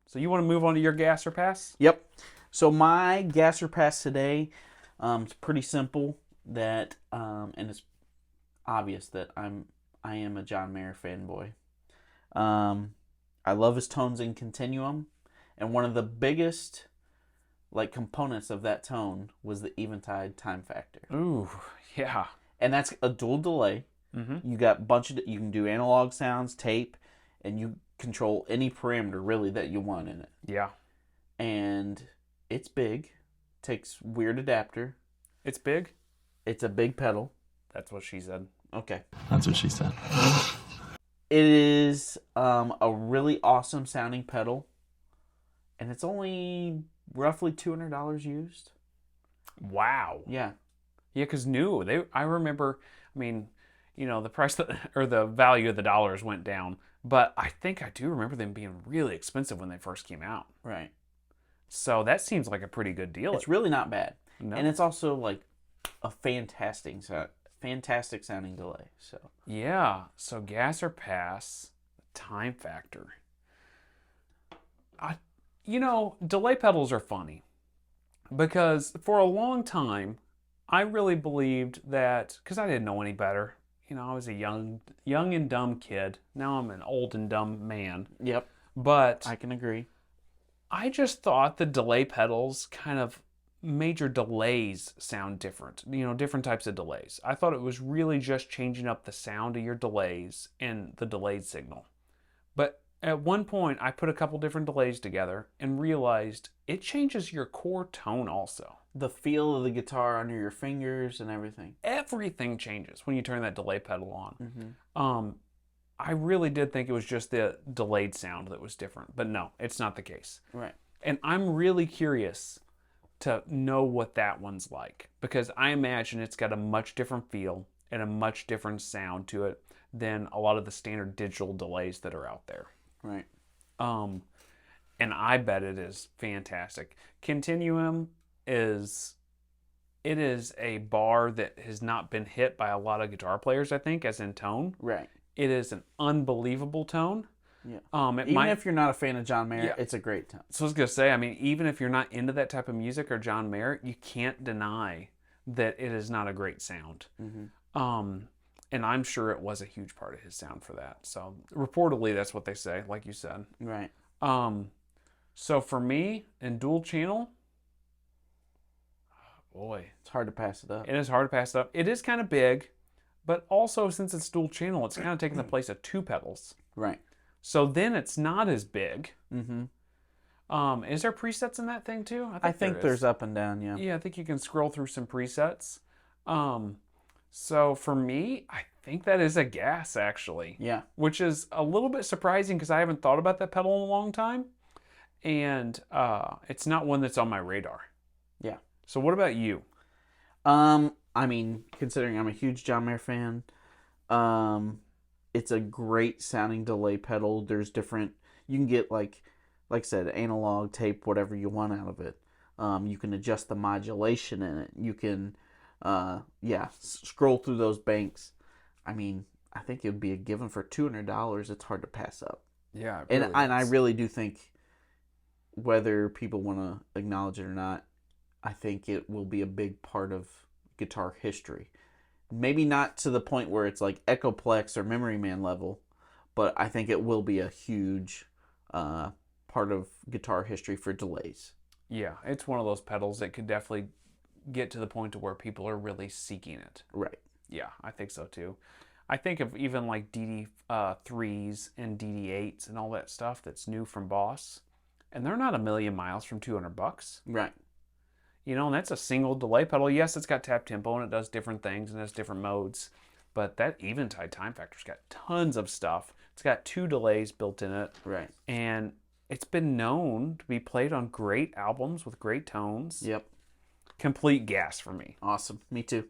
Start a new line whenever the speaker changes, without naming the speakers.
So you want to move on to your gas or pass?
Yep. So my G.A.S or pass today, it's pretty simple. And it's obvious that I am a John Mayer fanboy. I love his tones in Continuum, and one of the biggest components of that tone was the Eventide Time Factor.
Ooh, yeah.
And that's a dual delay.
Mm-hmm.
You got you can do analog sounds, tape, and you control any parameter really that you want in it.
Yeah.
And it's big. Takes weird adapter.
It's big?
It's a big pedal.
That's what she said.
Okay.
That's what she said.
It is a really awesome sounding pedal. And it's only roughly $200 used.
Wow.
Yeah.
Yeah, because I remember, the price or the value of the dollars went down, but I think I do remember them being really expensive when they first came out.
Right.
So that seems like a pretty good deal.
It's really not bad.
No.
And it's also like a fantastic sounding delay. So
yeah. So gas or pass, time factor. Delay pedals are funny because for a long time, I really believed that, because I didn't know any better. I was a young and dumb kid. Now I'm an old and dumb man.
Yep.
But
I can agree.
I just thought the delay pedals kind of made your delays sound different. Different types of delays. I thought it was really just changing up the sound of your delays and the delayed signal. But at one point, I put a couple different delays together and realized it changes your core tone also.
The feel of the guitar under your fingers and everything.
Everything changes when you turn that delay pedal on.
Mm-hmm.
I really did think it was just the delayed sound that was different, but no, it's not the case.
Right.
And I'm really curious to know what that one's like, because I imagine it's got a much different feel and a much different sound to it than a lot of the standard digital delays that are out there.
Right.
And I bet it is fantastic. Continuum is a bar that has not been hit by a lot of guitar players, I think, as in tone.
Right.
It is an unbelievable tone.
Yeah. Even if you're not a fan of John Mayer, it's a great tone.
So I was going to say, even if you're not into that type of music or John Mayer, you can't deny that it is not a great sound.
Mm-hmm.
And I'm sure it was a huge part of his sound for that. So reportedly, that's what they say, like you said.
Right.
So for me, in dual channel, boy,
it's hard to pass it up.
It is hard to pass it up. It is kind of big, but also since it's dual channel, it's kind of taking the place of two pedals.
Right.
So then it's not as big.
Mm-hmm.
Is there presets in that thing too?
I think there's up and down, yeah.
Yeah, I think you can scroll through some presets. So for me, I think that is a G.A.S actually.
Yeah.
Which is a little bit surprising because I haven't thought about that pedal in a long time. And it's not one that's on my radar.
Yeah.
So what about you?
Considering I'm a huge John Mayer fan, it's a great sounding delay pedal. There's different, you can get like I said, analog, tape, whatever you want out of it. You can adjust the modulation in it. You can, scroll through those banks. I think it would be a given for $200. It's hard to pass up.
Yeah.
And I really do think, whether people want to acknowledge it or not, I think it will be a big part of guitar history. Maybe not to the point where it's like Echoplex or Memory Man level, but I think it will be a huge part of guitar history for delays.
Yeah, it's one of those pedals that could definitely get to the point to where people are really seeking it.
Right.
Yeah, I think so too. I think of even like DD3s and DD8s and all that stuff that's new from Boss, and they're not a million miles from $200.
Right.
And that's a single delay pedal. Yes, it's got tap tempo and it does different things and has different modes, but that Eventide Time Factor's got tons of stuff. It's got 2 delays built in it.
Right.
And it's been known to be played on great albums with great tones.
Yep.
Complete G.A.S for me.
Awesome. Me too.